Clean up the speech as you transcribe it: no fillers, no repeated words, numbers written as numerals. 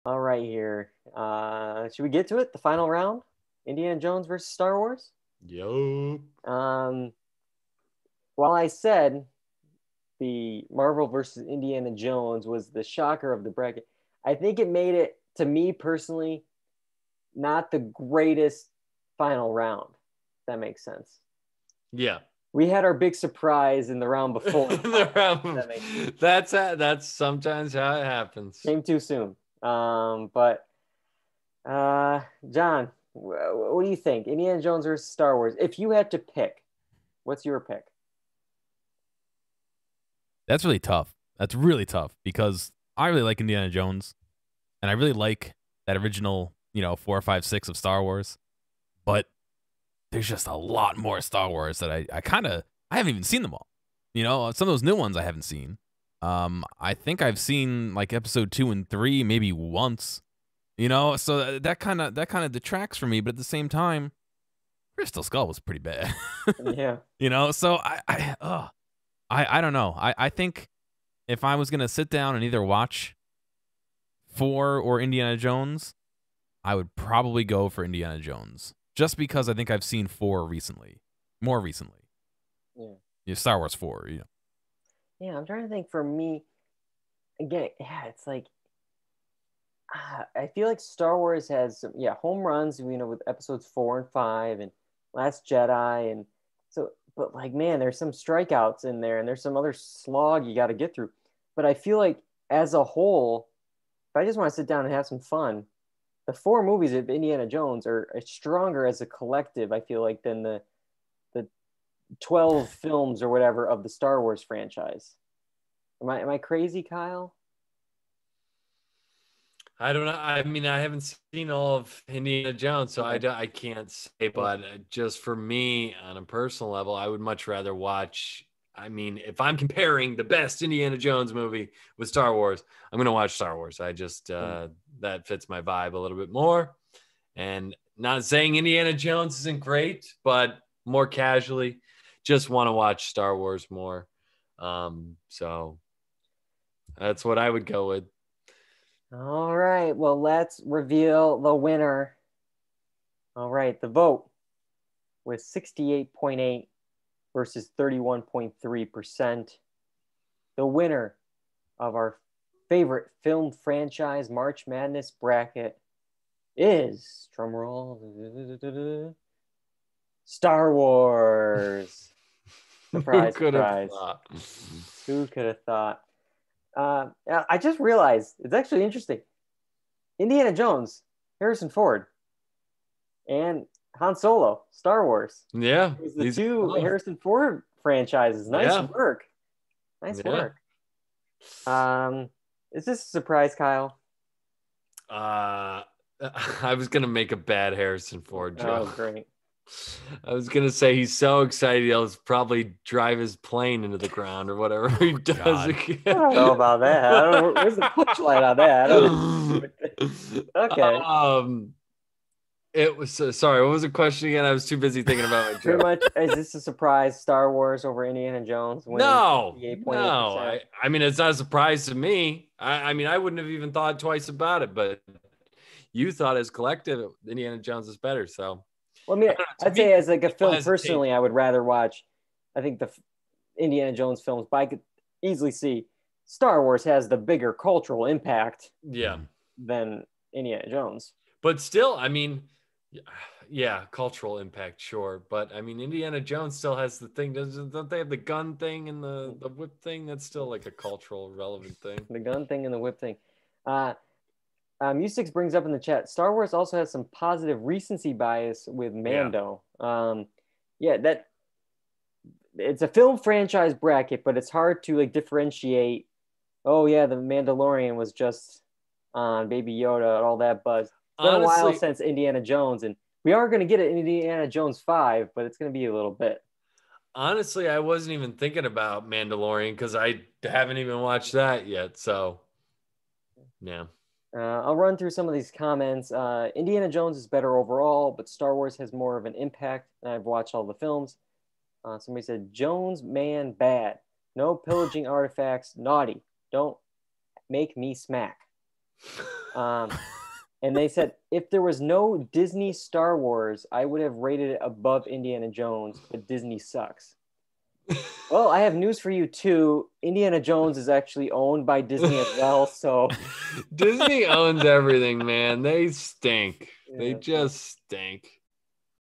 All right, here. Should we get to it? The final round? Indiana Jones versus Star Wars? Yo. Um, while I said the Marvel versus Indiana Jones was the shocker of the bracket, I think it made it, to me personally, not the greatest final round. If that makes sense. Yeah. We had our big surprise in the round before. That's sometimes how it happens. Came too soon. But John, what do you think? Indiana Jones versus Star Wars. If you had to pick, what's your pick? That's really tough. That's really tough because I really like Indiana Jones, and I really like that original, 4, 5, 6 of Star Wars. But there's just a lot more Star Wars that I haven't even seen them all. Some of those new ones I haven't seen. I think I've seen like episode 2 and 3 maybe once. So that kind of detracts for me. But at the same time, Crystal Skull was pretty bad. Yeah. So I don't know. I think if I was gonna sit down and either watch 4 or Indiana Jones, I would probably go for Indiana Jones. Just because I think I've seen 4 recently. More recently. Yeah. Star Wars 4, Yeah, I'm trying to think for me. Again, yeah, it's like I feel like Star Wars has some, home runs, with episodes 4 and 5 and Last Jedi, and so, but like, man, there's some strikeouts in there and there's some other slog you got to get through. But I feel like as a whole, if I just want to sit down and have some fun, the 4 movies of Indiana Jones are stronger as a collective, I feel like, than the 12 films or whatever of the Star Wars franchise. Am I crazy, Kyle? I don't know. I mean, I haven't seen all of Indiana Jones, so I can't say. But just for me, on a personal level, I would much rather watch. I mean, if I'm comparing the best Indiana Jones movie with Star Wars, I'm going to watch Star Wars. I just, that fits my vibe a little bit more. And not saying Indiana Jones isn't great, but more casually, just want to watch Star Wars more. So that's what I would go with. All right. Well, let's reveal the winner. All right. The vote was 68.8 versus 31.3%. The winner of our favorite film franchise March Madness bracket is, drumroll, Star Wars. Surprise, surprise. Who could have thought? I just realized it's actually interesting. Indiana Jones, Harrison Ford, and Han Solo, Star Wars. Yeah. It was the 2 Harrison Ford franchises. Nice work. Nice work. Is this a surprise, Kyle? I was going to make a bad Harrison Ford joke. Oh, great. I was going to say he's so excited he'll probably drive his plane into the ground or whatever he does again. I don't know about that. I don't know. Where's the punchline on that? Okay. It was sorry. What was the question again? I was too busy thinking about my joke. Pretty much, is this a surprise? Star Wars over Indiana Jones? No. I mean, it's not a surprise to me. I mean, I wouldn't have even thought twice about it, but you thought as collective, Indiana Jones is better. So, well, I mean, I'd say as like a film personally, I would rather watch. I think the Indiana Jones films, but I could easily see Star Wars has the bigger cultural impact. Yeah. Than Indiana Jones. But still, I mean. Yeah, cultural impact, sure. But I mean, Indiana Jones still has the thing. Don't they have the gun thing and the whip thing? That's still like a cultural relevant thing. The gun thing and the whip thing. Musix brings up in the chat, Star Wars also has some positive recency bias with Mando. That it's a film franchise bracket, but it's hard to like differentiate. Oh yeah, the Mandalorian was just on Baby Yoda and all that buzz. It's been a while since Indiana Jones, and we are going to get an Indiana Jones 5, but it's going to be a little bit. Honestly, I wasn't even thinking about Mandalorian because I haven't even watched that yet. So, yeah. I'll run through some of these comments. Indiana Jones is better overall, but Star Wars has more of an impact. I've watched all the films. Somebody said, Jones, man, bad. No pillaging artifacts, naughty. Don't make me smack. And they said if there was no Disney Star Wars, I would have rated it above Indiana Jones, but Disney sucks. Well, I have news for you too. Indiana Jones is actually owned by Disney as well, so Disney owns everything, man. They stink. Yeah, They just stink.